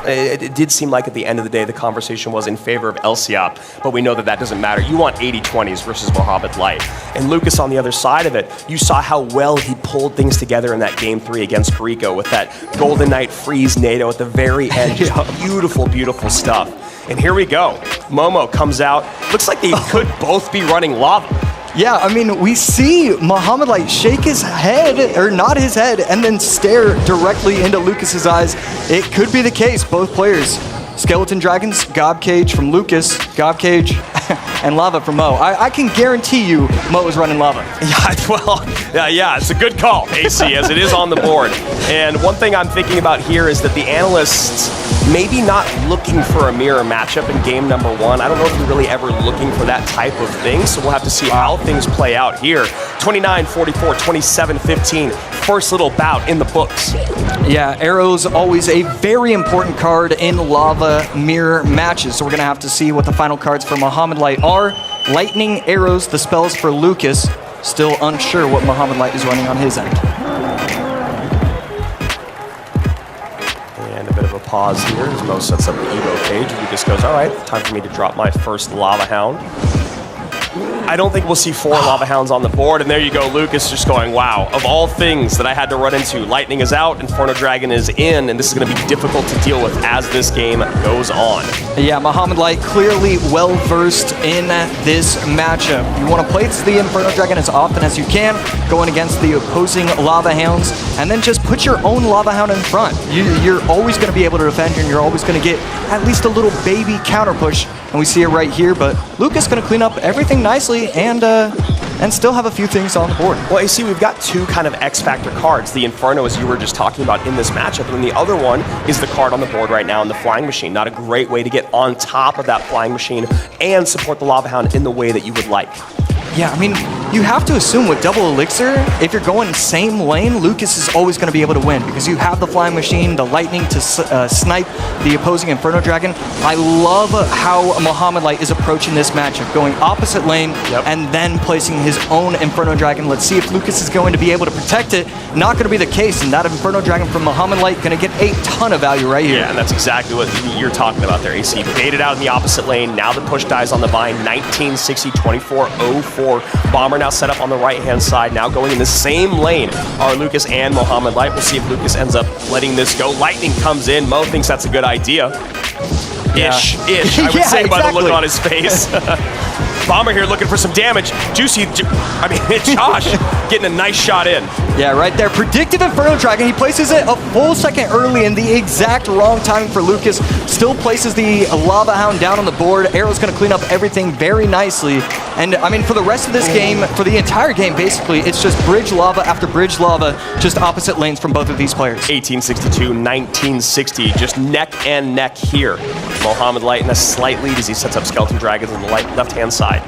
It did seem like at the end of the day the conversation was in favor of Elsiop, but we know that that doesn't matter. You want 80-20s versus Mohamed Light. And Lucas on the other side of it, you saw how well he pulled things together in that Game 3 against Grieco with that Golden Knight freeze NATO at the very end. Just beautiful, beautiful stuff. And here we go. Momo comes out. Looks like they could both be running lava. Yeah, I mean, we see Mohamed Light shake his head, or nod his head, and then stare directly into Lucas's eyes. It could be the case, both players. Skeleton Dragons, Gob Cage from Lucas, Gob Cage, and Lava from Mo. I can guarantee you Mo is running Lava. Yeah, well, yeah, it's a good call, AC, as it is on the board. And one thing I'm thinking about here is that the analysts maybe not looking for a mirror matchup in game number 1. I don't know if you're really ever looking for that type of thing, so we'll have to see how things play out here. 29-44, 27-15, first little bout in the books. Yeah, Arrow's always a very important card in Lava mirror matches, so we're going to have to see what the final cards for Mohamed Light are. Lightning, Arrows, the spells for Lucas. Still unsure what Mohamed Light is running on his end. And a bit of a pause here as Mo sets up the Evo cage. Lucas goes, all right, time for me to drop my first Lava Hound. I don't think we'll see 4 Lava Hounds on the board, and there you go, Lucas just going, wow, of all things that I had to run into, Lightning is out, Inferno Dragon is in, and this is going to be difficult to deal with as this game goes on. Yeah, Mohamed Light clearly well-versed in this matchup. You want to play the Inferno Dragon as often as you can, going against the opposing Lava Hounds, and then just put your own Lava Hound in front. You're always going to be able to defend, and you're always going to get at least a little baby counter push, and we see it right here, but Lucas going to clean up everything nicely and still have a few things on the board. Well, you see, we've got 2 kind of X-Factor cards. The Inferno, as you were just talking about in this matchup, and the other one is the card on the board right now in the Flying Machine. Not a great way to get on top of that Flying Machine and support the Lava Hound in the way that you would like. Yeah, I mean, you have to assume with double Elixir, if you're going same lane, Lucas is always going to be able to win because you have the Flying Machine, the Lightning to snipe the opposing Inferno Dragon. I love how Mohamed Light is approaching this matchup, going opposite lane and then placing his own Inferno Dragon. Let's see if Lucas is going to be able to protect it. Not going to be the case, and that Inferno Dragon from Mohamed Light going to get a ton of value right here. Yeah, and that's exactly what you're talking about there, AC. Baited out in the opposite lane. Now the push dies on the vine. 1960, 24-04. Bomber now set up on the right-hand side, now going in the same lane are Lucas and Mohamed Light. We'll see if Lucas ends up letting this go. Lightning comes in. Mo thinks that's a good idea. Ish, I would say by the look on his face. Bomber here looking for some damage. Josh getting a nice shot in. Yeah, right there. Predicted Inferno Dragon. He places it a full second early in the exact wrong timing for Lucas. Still places the Lava Hound down on the board. Arrow's going to clean up everything very nicely. And, I mean, for the rest of this game, for the entire game, basically, it's just bridge lava after bridge lava, just opposite lanes from both of these players. 1862, 1960, just neck and neck here. Mohamed Light in a slight lead as he sets up Skeleton Dragons on the left-hand side.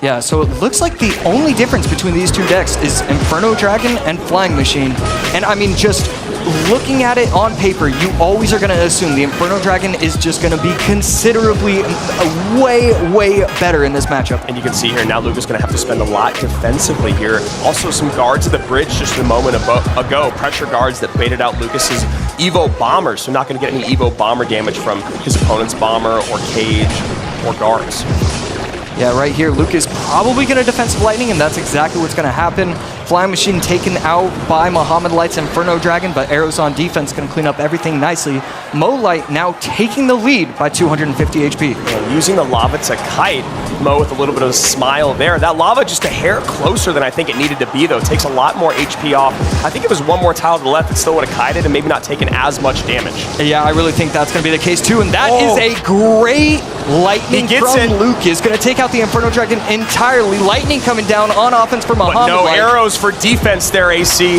Yeah, so it looks like the only difference between these 2 decks is Inferno Dragon and Flying Machine. And I mean, just looking at it on paper, you always are going to assume the Inferno Dragon is just going to be considerably way better in this matchup. And you can see here now Lucas going to have to spend a lot defensively here. Also some guards at the bridge just a moment ago. Pressure guards that baited out Lucas's Evo Bomber, so not going to get any Evo Bomber damage from his opponent's Bomber or Cage or guards. Yeah, right here, Lucas probably going to defensive Lightning, and that's exactly what's going to happen. Flying Machine taken out by Mohamed Light's Inferno Dragon, but Arrows on defense going to clean up everything nicely. Mo Light now taking the lead by 250 HP. And using the lava to kite, Mo with a little bit of a smile there. That lava just a hair closer than I think it needed to be, though. Takes a lot more HP off. I think if it was one more tile to the left, it still would have kited and maybe not taken as much damage. Yeah, I really think that's going to be the case, too. And that is a great Lightning from Lucas. Going to take out the Inferno Dragon entirely. Lightning coming down on offense for Mohamed But no Light. arrows for defense there, AC.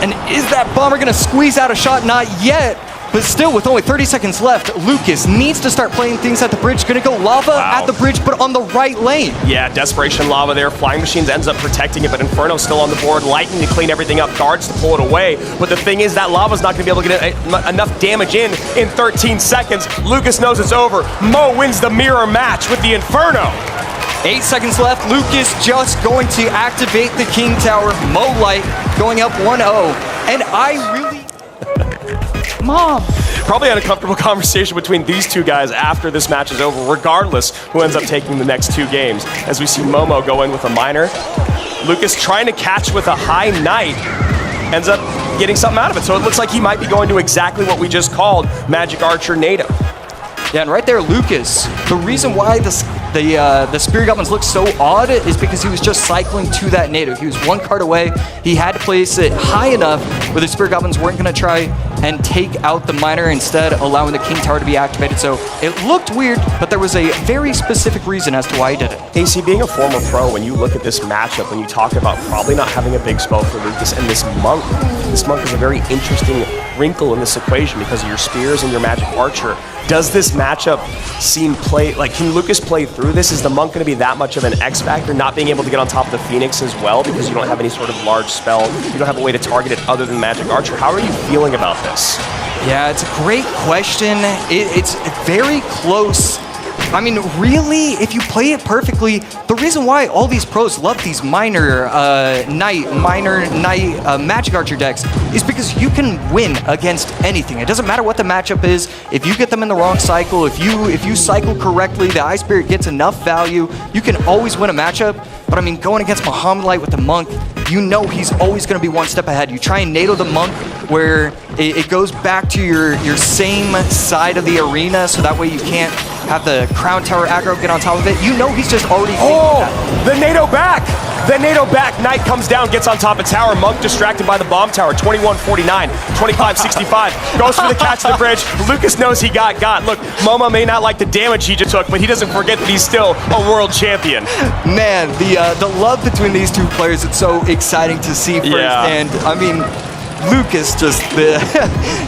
And is that Bomber going to squeeze out a shot? Not yet. But still, with only 30 seconds left, Lucas needs to start playing things at the bridge. Going to go lava at the bridge, but on the right lane. Yeah, Desperation Lava there. Flying Machines ends up protecting it, but Inferno's still on the board. Lightning to clean everything up, guards to pull it away. But the thing is, that lava's not going to be able to get enough damage in 13 seconds. Lucas knows it's over. Mo wins the mirror match with the Inferno. 8 seconds left. Lucas just going to activate the King Tower. Mo Light going up 1-0. And I really... Mom. Probably an uncomfortable conversation between these two guys after this match is over, regardless who ends up taking the next 2 games. As we see Momo go in with a minor. Lucas trying to catch with a high knight, ends up getting something out of it. So it looks like he might be going to exactly what we just called Magic Archer NATO. Yeah, and right there, Lucas, the reason why the Spirit Goblins look so odd is because he was just cycling to that native. He was 1 card away. He had to place it high enough where the Spirit Goblins weren't going to try and take out the miner, instead allowing the King Tower to be activated. So it looked weird, but there was a very specific reason as to why he did it. AC, being a former pro, when you look at this matchup, when you talk about probably not having a big spell for Lucas and this monk is a very interesting wrinkle in this equation because of your spears and your Magic Archer. Does this matchup can Lucas play through this? Is the monk going to be that much of an X factor, not being able to get on top of the Phoenix as well because you don't have any sort of large spell, you don't have a way to target it other than Magic Archer? How are you feeling about this? Yeah, it's a great question. It's very close. I mean, really, if you play it perfectly, the reason why all these pros love these minor knight, Magic Archer decks is because you can win against anything. It doesn't matter what the matchup is. If you get them in the wrong cycle, if you cycle correctly, the Ice Spirit gets enough value, you can always win a matchup. But I mean, going against Mohamed Light with the Monk, you know he's always going to be 1 step ahead. You try and NATO the Monk where it goes back to your same side of the arena, so that way you can't have the Crown Tower aggro get on top of it. You know he's just already thinking that. The NATO back! The NATO back, Knight comes down, gets on top of tower, Monk distracted by the bomb tower, 21-49, 25-65, goes for the catch of the bridge. Lucas knows he got. Look, Momo may not like the damage he just took, but he doesn't forget that he's still a world champion. Man, the love between these two players, it's so exciting to see firsthand. I mean, Lucas just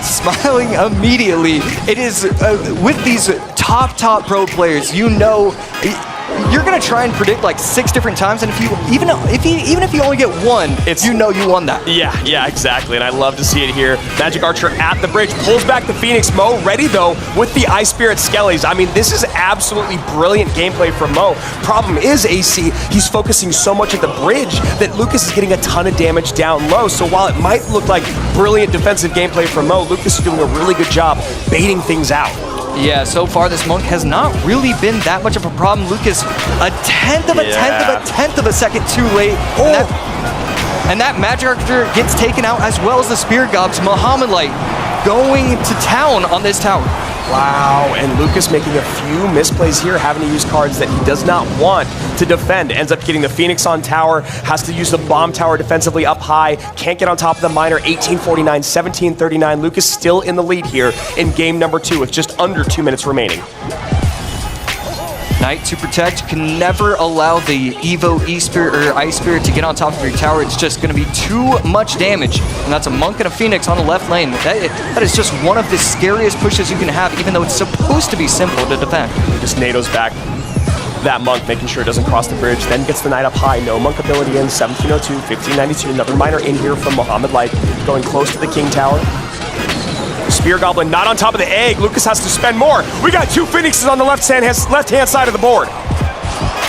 smiling immedially. It is with these top pro players, you know, you're gonna try and predict like 6 different times, and even if you only get 1, you know you won that. Yeah, exactly, and I love to see it here. Magic Archer at the bridge, pulls back the Phoenix. Mo ready though with the Ice Spirit Skellies. I mean, this is absolutely brilliant gameplay from Mo. Problem is, AC, he's focusing so much at the bridge that Lucas is getting a ton of damage down low. So while it might look like brilliant defensive gameplay from Mo, Lucas is doing a really good job baiting things out. Yeah, so far this Monk has not really been that much of a problem. Lucas, a tenth of a second too late. And that Magic Archer gets taken out, as well as the Spirit Gobs. Mohamed Light going to town on this tower. Wow, and Lucas making a few misplays here, having to use cards that he does not want to defend. Ends up getting the Phoenix on tower, has to use the bomb tower defensively up high, can't get on top of the miner, 18-49, 17-39. Lucas still in the lead here in game number 2 with just under 2 minutes remaining. Knight to protect, can never allow the Evo E-Spirit or Ice Spirit to get on top of your tower. It's just going to be too much damage. And that's a Monk and a Phoenix on the left lane. That is just one of the scariest pushes you can have, even though it's supposed to be simple to defend. Just NATO's back that Monk, making sure it doesn't cross the bridge, then gets the Knight up high. No Monk ability in, 1702, 1592. Another miner in here from Mohamed Light, going close to the King Tower. Spear Goblin not on top of the egg. Lucas has to spend more. We got 2 Phoenixes on the left-hand side of the board.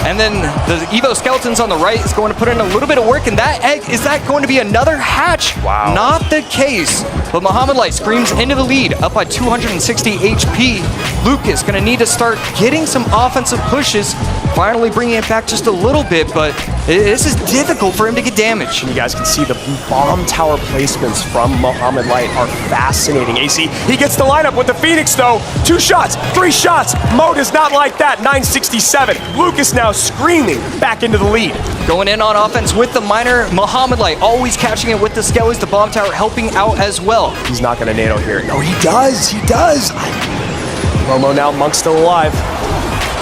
And then the Evo Skeletons on the right is going to put in a little bit of work, and that egg, is that going to be another hatch? Wow. Not the case, but Mohamed Light screams into the lead, up by 260 HP. Lucas going to need to start getting some offensive pushes, finally bringing it back just a little bit, but this is difficult for him to get damage. And you guys can see the bomb tower placements from Mohamed Light are fascinating. AC, he gets the lineup with the Phoenix though. 2 shots, 3 shots. Mo does not like that, 967. Lucas now screaming back into the lead. Going in on offense with the miner, Mohamed Light always catching it with the Skellies, the bomb tower helping out as well. He's not gonna NATO here. No, he does. Momo now, Monk's still alive.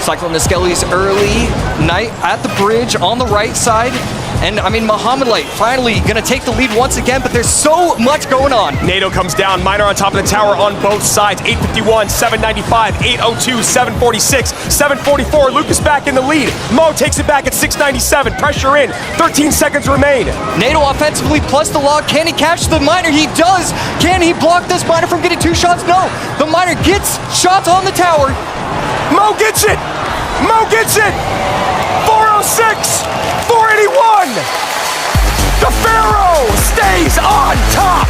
Cycling the Skellies early. Knight at the bridge on the right side. And I mean, Mohamed Light finally gonna take the lead once again, but there's so much going on. NATO comes down, miner on top of the tower on both sides. 851, 795, 802, 746, 744. Lucas back in the lead. Mo takes it back at 697. Pressure in. 13 seconds remain. NATO offensively plus the log. Can he catch the miner? He does. Can he block this miner from getting 2 shots? No. The miner gets shots on the tower. Mo gets it. Mo gets it. 406. 481! The Pharaoh stays on top!